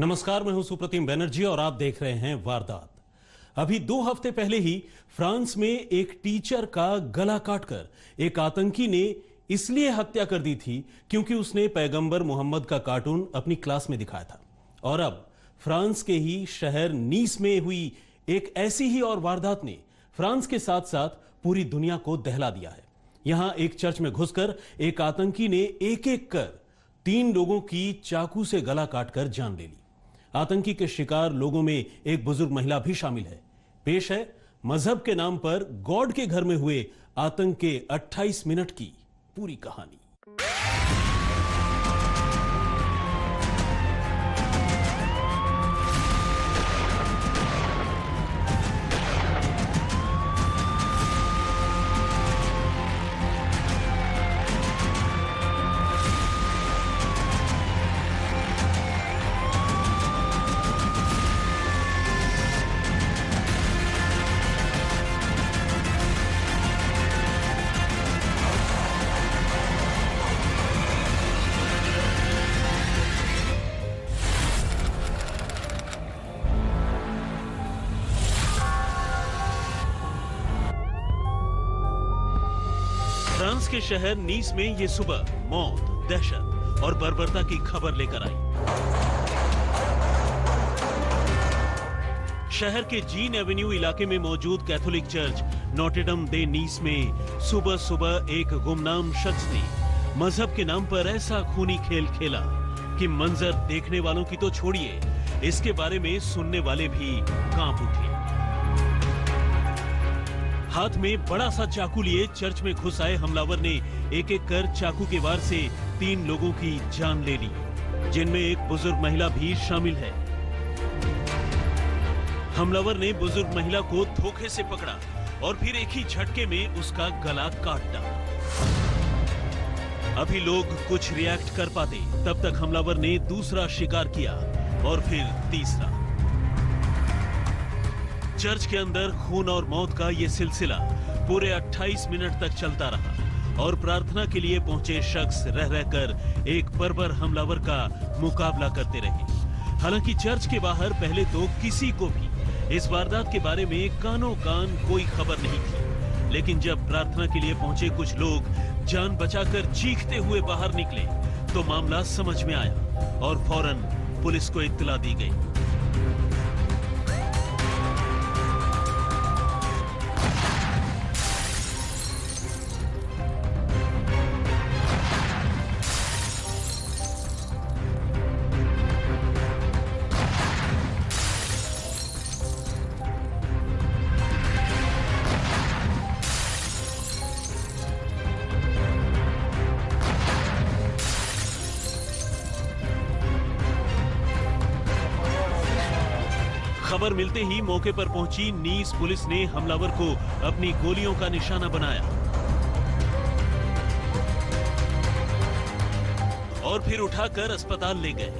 नमस्कार, मैं हूं सुप्रतिम बनर्जी और आप देख रहे हैं वारदात। अभी 2 हफ्ते पहले ही फ्रांस में एक टीचर का गला काटकर एक आतंकी ने इसलिए हत्या कर दी थी क्योंकि उसने पैगंबर मोहम्मद का कार्टून अपनी क्लास में दिखाया था। और अब फ्रांस के ही शहर नीस में हुई एक ऐसी ही और वारदात ने फ्रांस के साथ साथ पूरी दुनिया को दहला दिया है। यहां एक चर्च में घुसकर एक आतंकी ने एक एक कर 3 लोगों की चाकू से गला काटकर जान ले ली। आतंकी के शिकार लोगों में एक बुजुर्ग महिला भी शामिल है। पेश है मजहब के नाम पर गॉड के घर में हुए आतंक के 28 मिनट की पूरी कहानी। फ्रांस के शहर नीस में ये सुबह मौत, दहशत और बर्बरता की खबर लेकर आई। शहर के जीन एवेन्यू इलाके में मौजूद कैथोलिक चर्च नोटेडम दे नीस में सुबह सुबह एक गुमनाम शख्स ने मजहब के नाम पर ऐसा खूनी खेल खेला कि मंजर देखने वालों की तो छोड़िए, इसके बारे में सुनने वाले भी कांप उठे। हाथ में बड़ा सा चाकू लिए चर्च में घुस आए हमलावर ने एक एक कर चाकू के वार से 3 लोगों की जान ले ली, जिनमें एक बुजुर्ग महिला भी शामिल है। हमलावर ने बुजुर्ग महिला को धोखे से पकड़ा और फिर एक ही झटके में उसका गला काट डाला। अभी लोग कुछ रिएक्ट कर पाते तब तक हमलावर ने दूसरा शिकार किया और फिर तीसरा। चर्च के अंदर खून और मौत का यह सिलसिला पूरे 28 मिनट तक चलता रहा और प्रार्थना के लिए पहुंचे शख्स रह रहकर एक बर्बर हमलावर का मुकाबला करते रहे। हालांकि चर्च के बाहर पहले तो किसी को भी इस वारदात के बारे में कानो कान कोई खबर नहीं थी, लेकिन जब प्रार्थना के लिए पहुंचे कुछ लोग जान बचाकर चीखते हुए बाहर निकले तो मामला समझ में आया और फौरन पुलिस को इत्तला दी गई। खबर मिलते ही मौके पर पहुंची नीस पुलिस ने हमलावर को अपनी गोलियों का निशाना बनाया और फिर उठाकर अस्पताल ले गए।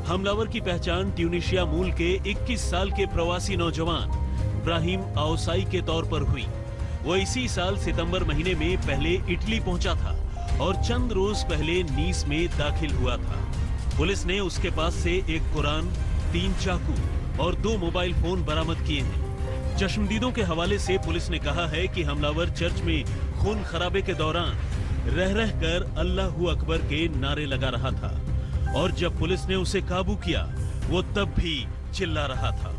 हमलावर की पहचान ट्यूनिशिया मूल के 21 साल के प्रवासी नौजवान ब्राहिम आओसाई के तौर पर हुई। वो इसी साल सितंबर महीने में पहले इटली पहुंचा था और चंद रोज पहले नीस में दाखिल हुआ था। पुलिस ने उसके पास से एक कुरान, 3 चाकू और 2 मोबाइल फोन बरामद किए हैं। चश्मदीदों के हवाले से पुलिस ने कहा है कि हमलावर चर्च में खून खराबे के दौरान रह रहकर अल्लाहू अकबर के नारे लगा रहा था और जब पुलिस ने उसे काबू किया वो तब भी चिल्ला रहा था।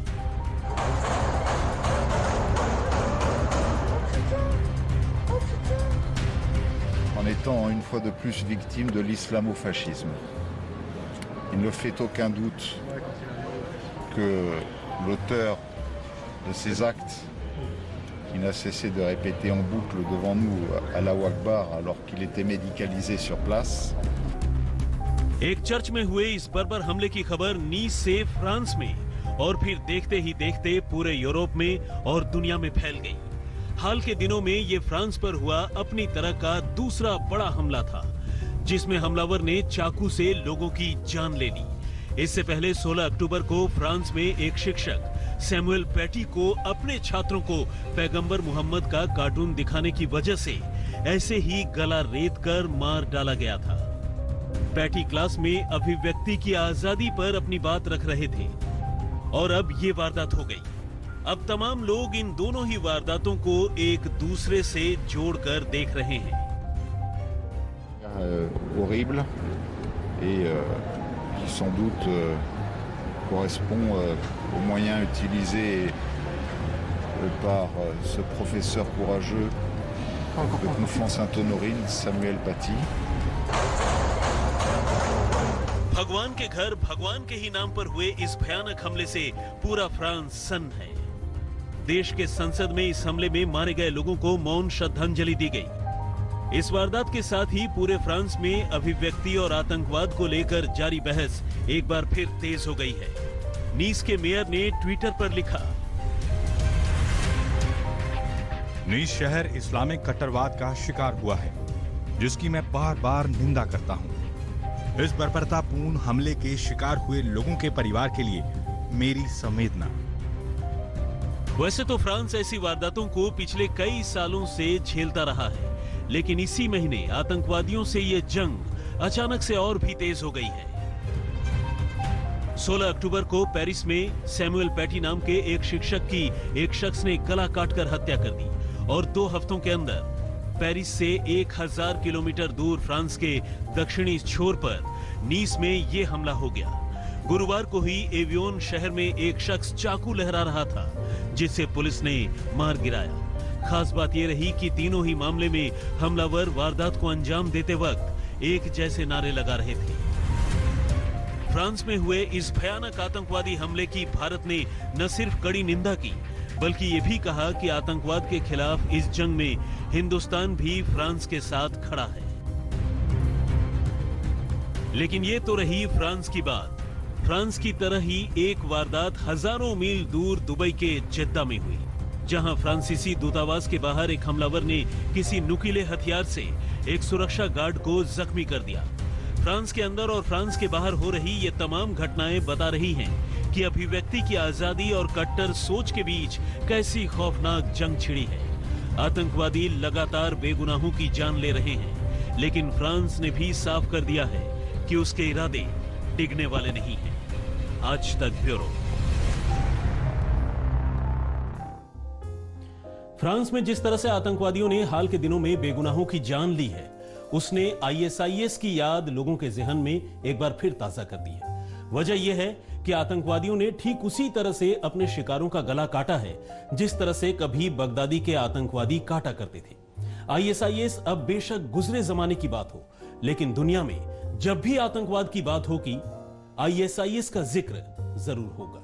En étant une fois de plus victime de l'islamo-fascisme, il ne fait aucun doute que l'auteur de ces actes, qui n'a cessé de répéter en boucle devant nous Allahu Akbar alors qu'il était médicalisé sur place. एक church में हुए इस बर्बर हमले की खबर नीस से France में और फिर देखते ही देखते पूरे यूरोप में और दुनिया में फैल गई। हाल के दिनों में ये फ्रांस पर हुआ अपनी तरह का दूसरा बड़ा हमला था, जिसमें हमलावर ने चाकू से लोगों की जान ले ली। इससे पहले 16 अक्टूबर को फ्रांस में एक शिक्षक सैमुअल पैटी को अपने छात्रों को पैगंबर मोहम्मद का कार्टून दिखाने की वजह से ऐसे ही गला रेत कर मार डाला गया था। पैटी क्लास में अभिव्यक्ति की आजादी पर अपनी बात रख रहे थे और अब ये वारदात हो गई। अब तमाम लोग इन दोनों ही वारदातों को एक दूसरे से जोड़कर देख रहे हैं। Horrible et qui sans doute correspond aux moyens utilisés par ce professeur courageux de Conflans-Sainte-Honorine, Samuel Paty. भगवान के घर भगवान के ही नाम पर हुए इस भयानक हमले से पूरा फ्रांस सन्न है। देश के संसद में इस हमले में मारे गए लोगों को मौन श्रद्धांजलि दी गई। इस वारदात के साथ ही पूरे फ्रांस में अभिव्यक्ति और आतंकवाद को लेकर जारी बहस एक बार फिर तेज हो गई है। नीस के मेयर ने ट्विटर पर लिखा, नीस शहर इस्लामिक कट्टरवाद का शिकार हुआ है, जिसकी मैं बार बार निंदा करता हूं। इस बर्बरतापूर्ण हमले के शिकार हुए लोगों के परिवार के लिए मेरी संवेदना। वैसे तो फ्रांस ऐसी वारदातों को पिछले कई सालों से झेलता रहा है, लेकिन इसी महीने आतंकवादियों से ये जंग अचानक से और भी तेज हो गई है। 16 अक्टूबर को पेरिस में सैमुअल पैटी नाम के एक शिक्षक की एक शख्स ने गला काटकर हत्या कर दी और 2 हफ्तों के अंदर पेरिस से 1000 किलोमीटर दूर फ्रांस के दक्षिणी छोर पर नीस में ये हमला हो गया। गुरुवार को ही एवियोन शहर में एक शख्स चाकू लहरा रहा था, जिसे पुलिस ने मार गिराया। खास बात यह रही कि तीनों ही मामले में हमलावर वारदात को अंजाम देते वक्त एक जैसे नारे लगा रहे थे। फ्रांस में हुए इस भयानक आतंकवादी हमले की भारत ने न सिर्फ कड़ी निंदा की, बल्कि ये भी कहा कि आतंकवाद के खिलाफ इस जंग में हिंदुस्तान भी फ्रांस के साथ खड़ा है। लेकिन ये तो रही फ्रांस की बात। फ्रांस की तरह ही एक वारदात हजारों मील दूर दुबई के जेद्दा में हुई, जहां फ्रांसीसी दूतावास के बाहर एक हमलावर ने किसी नुकीले हथियार से एक सुरक्षा गार्ड को जख्मी कर दिया। फ्रांस के अंदर और फ्रांस के बाहर हो रही ये तमाम घटनाएं बता रही हैं कि अभिव्यक्ति की आजादी और कट्टर सोच के बीच कैसी खौफनाक जंग छिड़ी है। आतंकवादी लगातार बेगुनाहों की जान ले रहे हैं, लेकिन फ्रांस ने भी साफ कर दिया है कि उसके इरादे टिकने वाले नहीं हैं। आज तक ब्यूरो। फ्रांस में जिस तरह से आतंकवादियों ने हाल के दिनों में बेगुनाहों की जान ली है, उसने आईएसआईएस की याद लोगों के जहन में एक बार फिर ताजा कर दी है। वजह यह है कि आतंकवादियों ने ठीक उसी तरह से अपने शिकारों का गला काटा है, जिस तरह से कभी बगदादी के आतंकवादी काटा करते थे। आईएसआईएस अब बेशक गुजरे जमाने की बात हो, लेकिन दुनिया में जब भी आतंकवाद की बात होगी, आईएसआईएस का जिक्र जरूर होगा।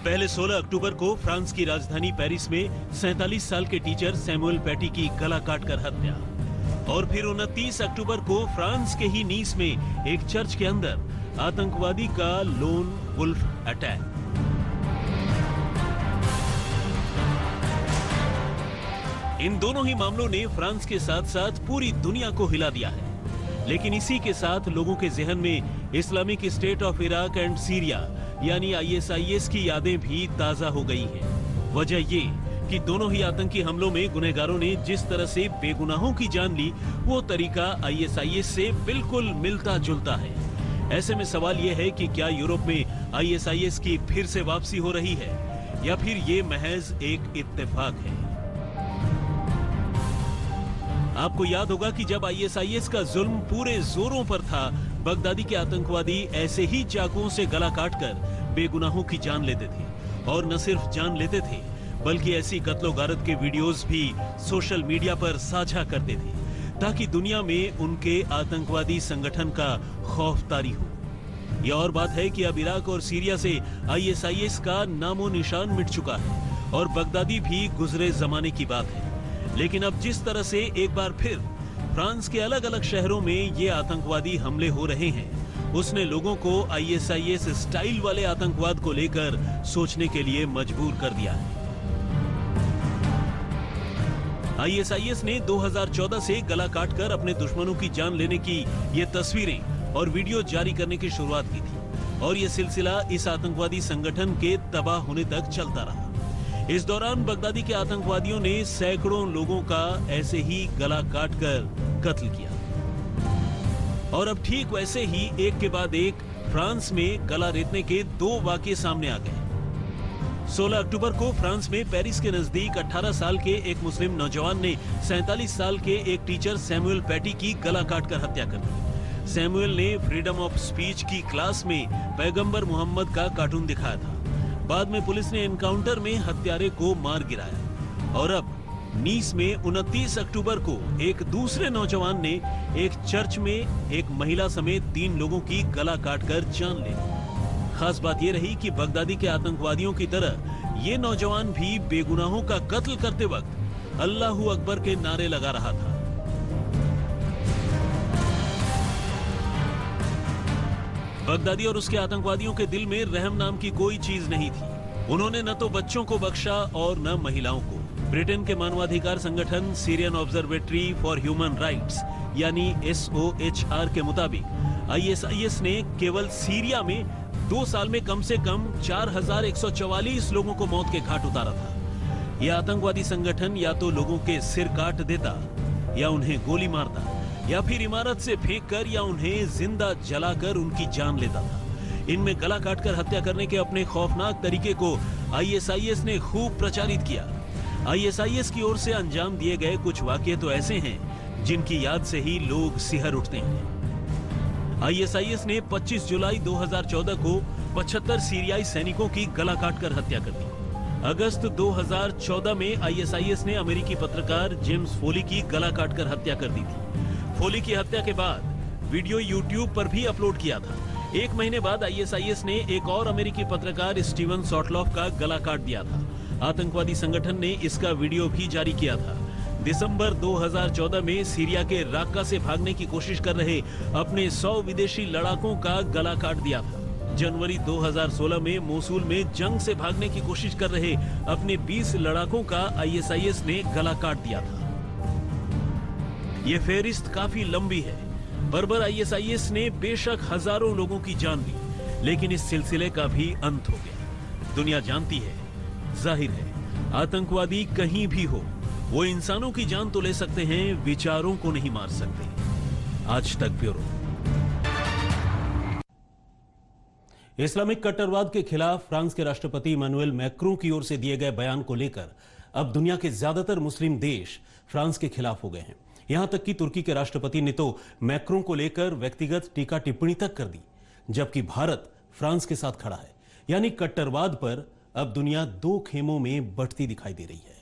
पहले 16 अक्टूबर को फ्रांस की राजधानी पेरिस में 47 साल के टीचर सैमुअल पैटी की गला काटकर हत्या, और फिर 29 अक्टूबर को फ्रांस के ही नीस में एक चर्च के अंदर आतंकवादी का लोन वुल्फ अटैक। इन दोनों ही मामलों ने फ्रांस के साथ साथ पूरी दुनिया को हिला दिया है। लेकिन इसी के साथ लोगों के जहन में Islamic state of Iraq and Syria यानी आईएसआईएस की यादें भी ताजा हो गई हैं। वजह ये कि दोनों ही आतंकी हमलों में गुनहगारों ने जिस तरह से बेगुनाहों की जान ली, वो तरीका आईएसआईएस से बिल्कुल मिलता जुलता है। ऐसे में सवाल यह है कि क्या यूरोप में आईएसआईएस की फिर से वापसी हो रही है, या फिर ये महज एक इत्तेफाक है। आपको याद होगा कि जब आईएसआईएस का जुल्म पूरे जोरों पर था, बगदादी के आतंकवादी ऐसे ही चाकुओं से गला काटकर बेगुनाहों की जान लेते थे, और न सिर्फ जान लेते थे बल्कि ऐसी कत्लो-गारत के वीडियोस भी सोशल मीडिया पर साझा करते थे, ताकि दुनिया में उनके आतंकवादी संगठन का खौफ तारी हो। यह और बात है कि अब इराक और सीरिया से आईएसआईएस का नामो निशान मिट चुका है, और बगदादी भी गुजरे जमाने की बात है। लेकिन अब जिस तरह से एक बार फिर फ्रांस के अलग अलग शहरों में ये आतंकवादी हमले हो रहे हैं, उसने लोगों को आईएसआईएस स्टाइल वाले आतंकवाद को लेकर सोचने के लिए मजबूर कर दिया है। आईएसआईएस ने 2014 से गला काटकर अपने दुश्मनों की जान लेने की ये तस्वीरें और वीडियो जारी करने की शुरुआत की थी, और ये सिलसिला इस आतंकवादी संगठन के तबाह होने तक चलता रहा। इस दौरान बगदादी के आतंकवादियों ने सैकड़ों लोगों का ऐसे ही गला काटकर कत्ल किया। और अब ठीक वैसे ही एक के बाद एक फ्रांस में गला रेतने के 2 वाकये सामने आ गए। 16 अक्टूबर को फ्रांस में पेरिस के नजदीक 18 साल के एक मुस्लिम नौजवान ने 47 साल के एक टीचर सैमुअल पैटी की गला काटकर हत्या कर दी। सैमुअल ने फ्रीडम ऑफ स्पीच की क्लास में पैगंबर मोहम्मद का कार्टून दिखाया था। बाद में पुलिस ने एनकाउंटर में हत्यारे को मार गिराया। और अब नीस में 29 अक्टूबर को एक दूसरे नौजवान ने एक चर्च में एक महिला समेत 3 लोगों की गला काटकर जान ले ली। खास बात यह रही कि बगदादी के आतंकवादियों की तरह ये नौजवान भी बेगुनाहों का कत्ल करते वक्त अल्लाहू अकबर के नारे लगा रहा था। बगदादी और उसके आतंकवादियों के दिल में रहम नाम की कोई चीज नहीं थी। उन्होंने न तो बच्चों को बख्शा और न महिलाओं को। ब्रिटेन के मानवाधिकार संगठन Syrian observatory for human rights यानी SOHR के मुताबिक ISIS ने केवल सीरिया में 2 साल में कम से कम 4144 लोगों को मौत के घाट उतारा था। यह आतंकवादी संगठन या तो लोगों के सिर काट देता या उन्हें गोली मारता या फिर इमारत से फेंककर या उन्हें जिंदा जलाकर उनकी जान लेता था। इनमें गला काटकर हत्या करने के अपने खौफनाक तरीके को ISIS ने खूब प्रचारित किया। ISIS की ओर से अंजाम दिए गए कुछ वाकये तो ऐसे हैं जिनकी याद से ही लोग सिहर उठते हैं। ISIS ने 25 जुलाई 2014 को 75 सीरियाई सैनिकों की गला काटकर हत्या कर दी। अगस्त 2014 में ISIS ने अमेरिकी पत्रकार जेम्स फोली की गला काटकर हत्या कर दी थी। फोली की हत्या के बाद वीडियो YouTube पर भी अपलोड किया था। 1 महीने बाद ISIS ने एक और अमेरिकी पत्रकार स्टीवन सॉटलॉफ का गला काट दिया था। आतंकवादी संगठन ने इसका वीडियो भी जारी किया था। दिसंबर 2014 में सीरिया के राक्का से भागने की कोशिश कर रहे अपने 100 विदेशी लड़ाकों का गला काट दिया था। जनवरी 2016 में मोसूल में जंग से भागने की कोशिश कर रहे अपने 20 लड़ाकों का ISIS ने गला काट दिया था। ये फेहरिस्त काफी लंबी है। बर्बर ISIS ने बेशक हजारों लोगों की जान ली, लेकिन इस सिलसिले का भी अंत हो गया। दुनिया जानती है, जाहिर है, आतंकवादी कहीं भी हो, वो इंसानों की जान तो ले सकते हैं, विचारों को नहीं मार सकते। आज तक ब्यूरो। इस्लामिक कट्टरवाद के खिलाफ फ्रांस के राष्ट्रपति इमैनुअल मैक्रों की ओर से दिए गए बयान को लेकर अब दुनिया के ज्यादातर मुस्लिम देश फ्रांस के खिलाफ हो गए हैं। यहां तक कि तुर्की के राष्ट्रपति ने तो मैक्रों को लेकर व्यक्तिगत टीका टिप्पणी तक कर दी, जबकि भारत फ्रांस के साथ खड़ा है। यानी कट्टरवाद पर अब दुनिया 2 खेमों में बंटती दिखाई दे रही है।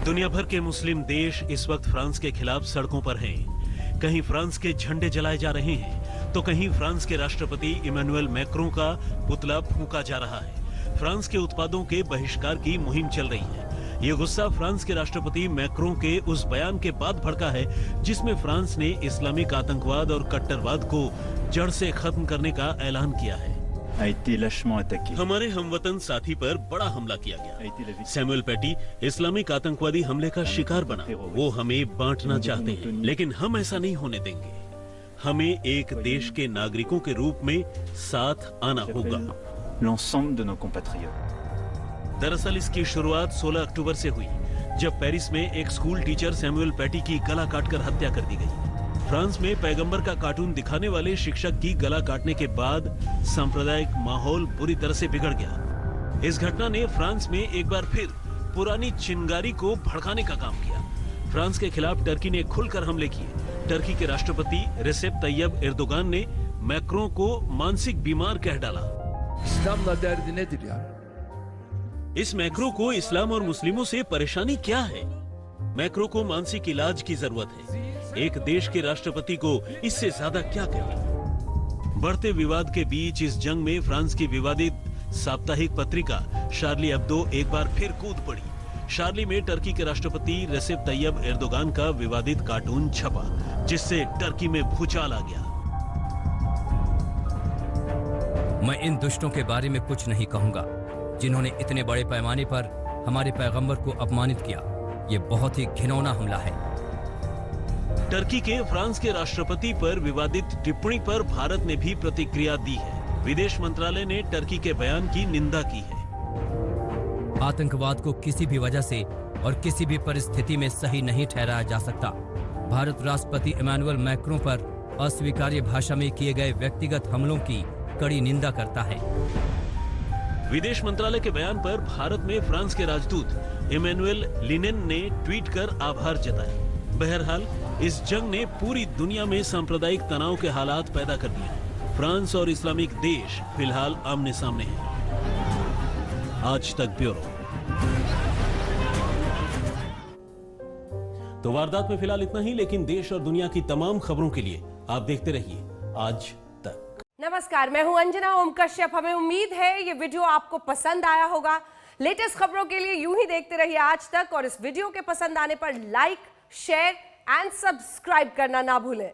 दुनिया भर के मुस्लिम देश इस वक्त फ्रांस के खिलाफ सड़कों पर हैं। कहीं फ्रांस के झंडे जलाए जा रहे हैं तो कहीं फ्रांस के राष्ट्रपति इमैनुअल मैक्रों का पुतला फूंका जा रहा है। फ्रांस के उत्पादों के बहिष्कार की मुहिम चल रही है। ये गुस्सा फ्रांस के राष्ट्रपति मैक्रों के उस बयान के बाद भड़का है जिसमें फ्रांस ने इस्लामिक आतंकवाद और कट्टरवाद को जड़ से खत्म करने का ऐलान किया है। हमारे हमवतन साथी पर बड़ा हमला किया गया। सैमुअल पैटी इस्लामिक आतंकवादी हमले का शिकार बना। वो हमें बांटना चाहते हैं, लेकिन हम ऐसा नहीं होने देंगे। हमें एक देश के नागरिकों के रूप में साथ आना होगा। दरअसल इसकी शुरुआत 16 अक्टूबर से हुई, जब पेरिस में एक स्कूल टीचर सैमुअल पैटी की गला काटकर हत्या कर दी गई। फ्रांस में पैगंबर का कार्टून दिखाने वाले शिक्षक की गला काटने के बाद सांप्रदायिक माहौल बुरी तरह से बिगड़ गया। इस घटना ने फ्रांस में एक बार फिर पुरानी चिंगारी को भड़काने का काम किया। फ्रांस के खिलाफ टर्की ने खुलकर हमले किए। टर्की के राष्ट्रपति रेसेप तैयब एर्दोगान ने मैक्रों को मानसिक बीमार कह डाला। इस मैक्रों को इस्लाम और मुस्लिमों से परेशानी क्या है? मैक्रों को मानसिक इलाज की जरूरत है। एक देश के राष्ट्रपति को इससे ज्यादा क्या कहें? बढ़ते विवाद के बीच इस जंग में फ्रांस की विवादित साप्ताहिक पत्रिका शार्ली एब्दो एक बार फिर कूद पड़ी। शार्ली में टर्की के राष्ट्रपति रेसेप तैयब एर्दोगान का विवादित कार्टून छपा, जिससे टर्की में भूचाल आ गया। मैं इन दुष्टों के बारे में कुछ नहीं कहूंगा जिन्होंने इतने बड़े पैमाने पर हमारे पैगंबर को अपमानित किया। ये बहुत ही घिनौना हमला है। टर्की के फ्रांस के राष्ट्रपति पर विवादित टिप्पणी पर भारत ने भी प्रतिक्रिया दी है। विदेश मंत्रालय ने टर्की के बयान की निंदा की है। आतंकवाद को किसी भी वजह से और किसी भी परिस्थिति में सही नहीं ठहराया जा सकता। भारत राष्ट्रपति इमैनुअल मैक्रों पर अस्वीकार्य भाषा में किए गए व्यक्तिगत हमलों की कड़ी निंदा करता है। विदेश मंत्रालय के बयान पर भारत में फ्रांस के राजदूत इमैनुअल लिनेन ने ट्वीट कर आभार जताया। बहरहाल इस जंग ने पूरी दुनिया में सांप्रदायिक तनाव के हालात पैदा कर दिए हैं। फ्रांस और इस्लामिक देश फिलहाल आमने सामने हैं। आज तक ब्यूरो। तो वारदात में फिलहाल इतना ही, लेकिन देश और दुनिया की तमाम खबरों के लिए आप देखते रहिए आज तक। नमस्कार, मैं हूं अंजना ओम कश्यप। हमें उम्मीद है ये वीडियो आपको पसंद आया होगा। लेटेस्ट खबरों के लिए यूं ही देखते रहिए आज तक, और इस वीडियो के पसंद आने पर लाइक, शेयर एंड सब्सक्राइब करना ना भूलें।